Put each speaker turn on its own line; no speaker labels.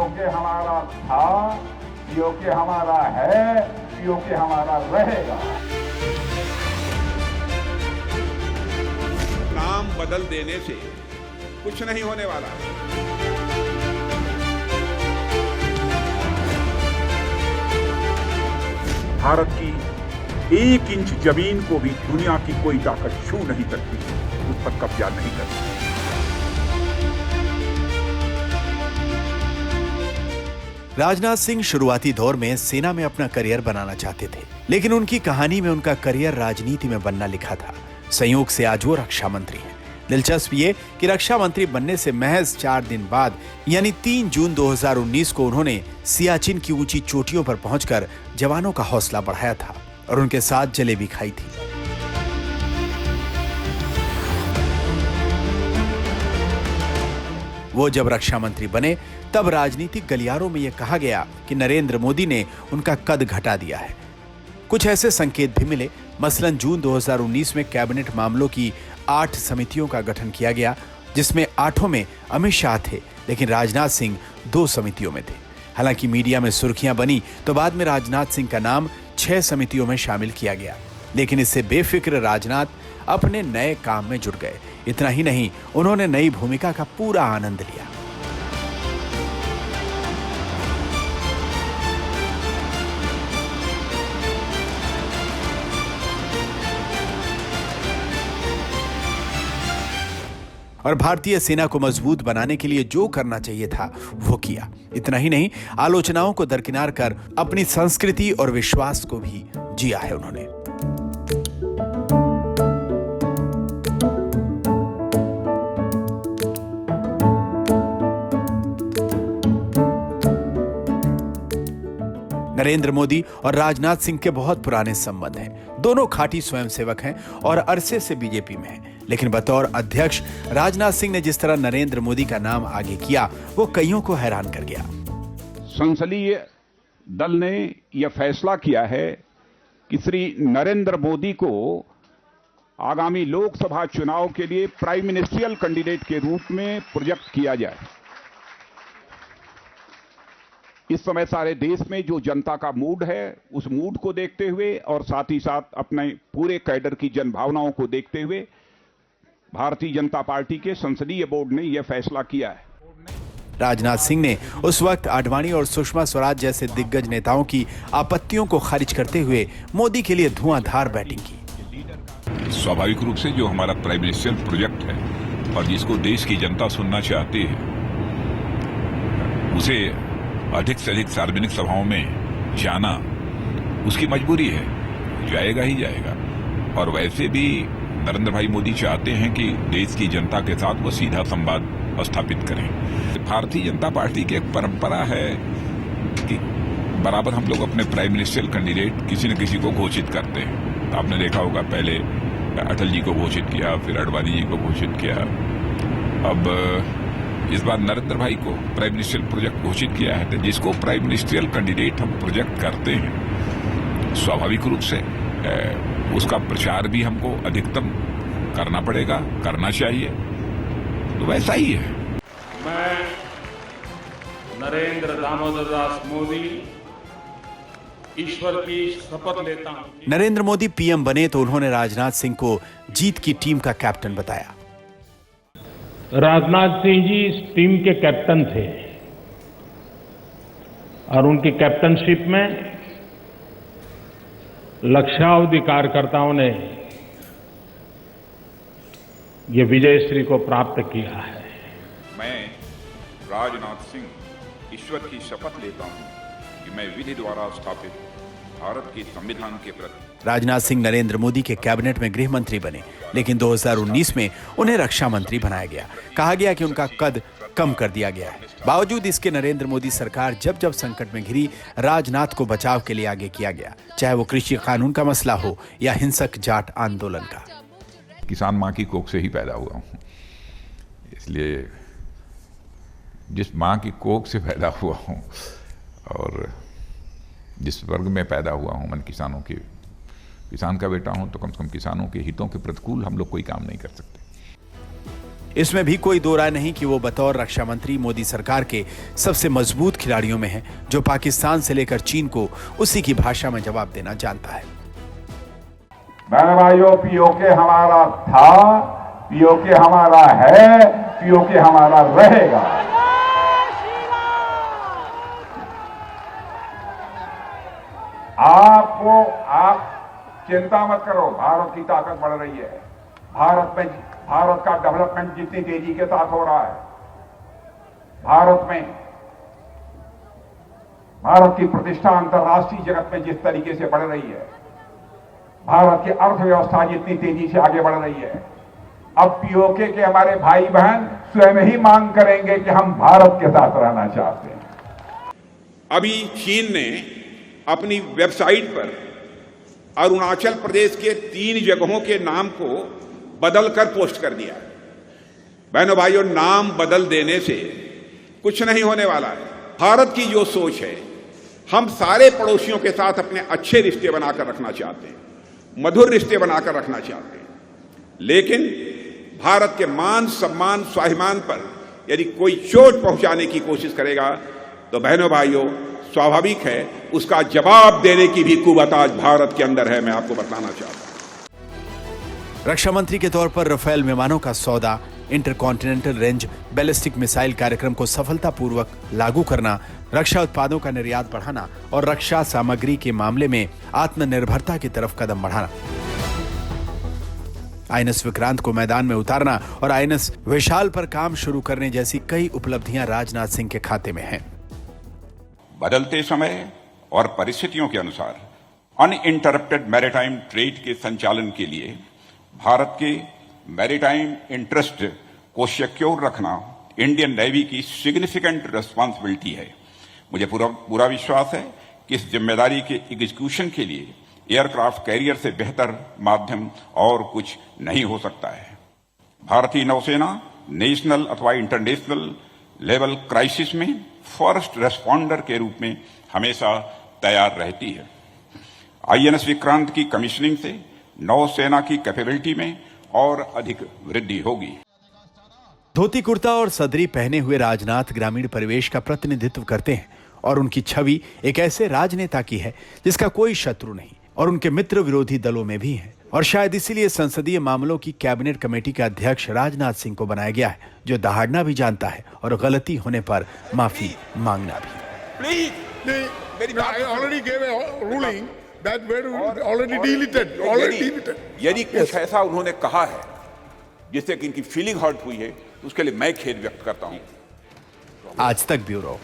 PoK हमारा था, PoK हमारा है, पीओके हमारा रहेगा।
नाम बदल देने से कुछ नहीं होने वाला।
भारत की 1 इंच जमीन को भी दुनिया की कोई ताकत छू नहीं सकती, उस पर कब्जा नहीं कर सकती।
राजनाथ सिंह शुरुआती दौर में सेना में अपना करियर बनाना चाहते थे, लेकिन उनकी कहानी में उनका करियर राजनीति में बनना लिखा था। संयोग से आज वो रक्षा मंत्री हैं। दिलचस्प ये कि रक्षा मंत्री बनने से महज 4 दिन बाद यानी 3 जून 2019 को उन्होंने सियाचिन की ऊंची चोटियों पर पहुंचकर जवानों का हौसला बढ़ाया था और उनके साथ जलेबी खाई थी। वो जब रक्षा मंत्री बने तब राजनीतिक गलियारों में यह कहा गया कि नरेंद्र मोदी ने उनका कद घटा दिया है। कुछ ऐसे संकेत भी मिले, मसलन जून 2019 में कैबिनेट मामलों की 8 समितियों का गठन किया गया, जिसमें 8 में अमित शाह थे, लेकिन राजनाथ सिंह 2 समितियों में थे। हालांकि मीडिया में सुर्खियां बनी तो बाद में राजनाथ सिंह का नाम 6 समितियों में शामिल किया गया, लेकिन इससे बेफिक्र राजनाथ अपने नए काम में जुट गए। इतना ही नहीं, उन्होंने नई भूमिका का पूरा आनंद लिया। और भारतीय सेना को मजबूत बनाने के लिए जो करना चाहिए था वो किया। इतना ही नहीं, आलोचनाओं को दरकिनार कर अपनी संस्कृति और विश्वास को भी जिया है उन्होंने। नरेंद्र मोदी और राजनाथ सिंह के बहुत पुराने संबंध हैं। दोनों खाटी स्वयंसेवक हैं और अरसे से बीजेपी में हैं। लेकिन बतौर अध्यक्ष राजनाथ सिंह ने जिस तरह नरेंद्र मोदी का नाम आगे किया, वो कईयों को हैरान कर गया।
संसदीय दल ने यह फैसला किया है कि श्री नरेंद्र मोदी को आगामी लोकसभा चुनाव के लिए प्राइम मिनिस्ट्रियल कैंडिडेट के रूप में प्रोजेक्ट किया जाए। इस समय सारे देश में जो जनता का मूड है, उस मूड को देखते हुए और साथ ही साथ अपने पूरे कैडर की जनभावनाओं को देखते हुए भारतीय जनता पार्टी के संसदीय बोर्ड ने यह फैसला किया है।
राजनाथ सिंह ने उस वक्त आडवाणी और सुषमा स्वराज जैसे दिग्गज नेताओं की आपत्तियों को खारिज करते हुए मोदी के लिए धुआंधार बैटिंग की।
स्वाभाविक रूप से जो हमारा प्राइम मिनिस्ट्रियल प्रोजेक्ट है और जिसको देश की जनता सुनना चाहती है, उसे अधिक से अधिक सार्वजनिक सभाओं में जाना उसकी मजबूरी है, जाएगा ही जाएगा। और वैसे भी नरेंद्र भाई मोदी चाहते हैं कि देश की जनता के साथ वो सीधा संवाद स्थापित करें। भारतीय जनता पार्टी की एक परंपरा है कि बराबर हम लोग अपने प्राइम मिनिस्ट्रियल कैंडिडेट किसी न किसी को घोषित करते हैं। आपने देखा होगा, पहले अटल जी को घोषित किया, फिर आडवाणी जी को घोषित किया, अब इस बार नरेंद्र भाई को प्राइम मिनिस्ट्रियल प्रोजेक्ट घोषित किया है। तो जिसको प्राइम मिनिस्ट्रियल कैंडिडेट हम प्रोजेक्ट करते हैं, स्वाभाविक रूप से उसका प्रचार भी हमको अधिकतम करना पड़ेगा, करना चाहिए। तो वैसा ही है।
मैं नरेंद्र दामोदर दास मोदी ईश्वर की शपथ लेता हूं।
नरेंद्र मोदी पीएम बने तो उन्होंने राजनाथ सिंह को जीत की टीम का कैप्टन बताया।
राजनाथ सिंह जी इस टीम के कैप्टन थे और उनकी कैप्टनशिप में लक्षावधि कार्यकर्ताओं ने ये विजयश्री को प्राप्त किया है।
मैं राजनाथ सिंह ईश्वर की शपथ लेता हूं कि मैं विधि द्वारा स्थापित भारत के संविधान के प्रति।
राजनाथ सिंह नरेंद्र मोदी के कैबिनेट में गृह मंत्री बने, लेकिन 2019 में उन्हें रक्षा मंत्री बनाया गया। कहा गया कि उनका कद कम कर दिया गया है। बावजूद इसके नरेंद्र मोदी सरकार जब जब संकट में घिरी, राजनाथ को बचाव के लिए आगे किया गया, चाहे वो कृषि कानून का मसला हो या हिंसक जाट आंदोलन का।
किसान माँ की कोख से ही पैदा हुआ हूँ, इसलिए जिस माँ की कोख से पैदा हुआ हूँ और जिस वर्ग में पैदा हुआ हूँ, मैं किसान का बेटा हूँ, तो कम से कम किसानों के हितों के प्रतिकूल हम लोग कोई काम नहीं कर सकते।
इसमें भी कोई दो राय नहीं कि वो बतौर रक्षा मंत्री मोदी सरकार के सबसे मजबूत खिलाड़ियों में हैं, जो पाकिस्तान से लेकर चीन को उसी की भाषा में जवाब देना जानता है।
बहन भाइयों, पीओके हमारा था, पीओके हमारा है, पीओके हमारा रहेगा। आप चिंता मत करो, भारत की ताकत बढ़ रही है। भारत का डेवलपमेंट जितनी तेजी के साथ हो रहा है, भारत की प्रतिष्ठा अंतर्राष्ट्रीय जगत में जिस तरीके से बढ़ रही है, भारत की अर्थव्यवस्था जितनी तेजी से आगे बढ़ रही है, अब पीओके के हमारे भाई बहन स्वयं ही मांग करेंगे कि हम भारत के साथ रहना चाहते हैं।
अभी चीन ने अपनी वेबसाइट पर अरुणाचल प्रदेश के 3 जगहों के नाम को बदलकर पोस्ट कर दिया। बहनों भाइयों, नाम बदल देने से कुछ नहीं होने वाला है। भारत की जो सोच है, हम सारे पड़ोसियों के साथ अपने अच्छे रिश्ते बनाकर रखना चाहते हैं, मधुर रिश्ते बनाकर रखना चाहते हैं, लेकिन भारत के मान सम्मान स्वाभिमान पर यदि कोई चोट पहुंचाने की कोशिश करेगा तो बहनों भाइयों, स्वाभाविक है उसका जवाब देने की भी कुव्वत आज भारत के अंदर है। मैं आपको बताना चाहता हूं।
रक्षा मंत्री के तौर पर राफेल विमानों का सौदा, इंटरकॉन्टिनेंटल रेंज बैलिस्टिक मिसाइल कार्यक्रम को सफलतापूर्वक लागू करना, रक्षा उत्पादों का निर्यात बढ़ाना और रक्षा सामग्री के मामले में आत्मनिर्भरता की तरफ कदम बढ़ाना, आईएनएस विक्रांत को मैदान में उतारना और आईएनएस विशाल पर काम शुरू करने जैसी कई उपलब्धियां राजनाथ सिंह के खाते में हैं।
बदलते समय और परिस्थितियों के अनुसार अनइंटरप्टेड मैरीटाइम ट्रेड के संचालन के लिए भारत के मैरीटाइम इंटरेस्ट को सिक्योर रखना इंडियन नेवी की सिग्निफिकेंट रिस्पांसिबिलिटी है। मुझे पूरा विश्वास है कि इस जिम्मेदारी के एग्जीक्यूशन के लिए एयरक्राफ्ट कैरियर से बेहतर माध्यम और कुछ नहीं हो सकता है। भारतीय नौसेना नेशनल अथवा इंटरनेशनल लेवल क्राइसिस में फर्स्ट रेस्पॉन्डर के रूप में हमेशा तैयार रहती है। आईएनएस विक्रांत की कमीशनिंग से नौसेना की कैपेबिलिटी में और अधिक वृद्धि होगी।
धोती कुर्ता और सदरी पहने हुए राजनाथ ग्रामीण परिवेश का प्रतिनिधित्व करते हैं और उनकी छवि एक ऐसे राजनेता की है जिसका कोई शत्रु नहीं और उनके मित्र विरोधी दलों में भी हैं। और शायद इसीलिए संसदीय मामलों की कैबिनेट कमेटी का अध्यक्ष राजनाथ सिंह को बनाया गया है, जो दहाड़ना भी जानता है और गलती होने पर माफी मांगना भी।
यदि कुछ ऐसा उन्होंने कहा है जिससे कि इनकी फीलिंग हर्ट हुई है, उसके लिए मैं खेद व्यक्त करता हूं।
आज तक ब्यूरो।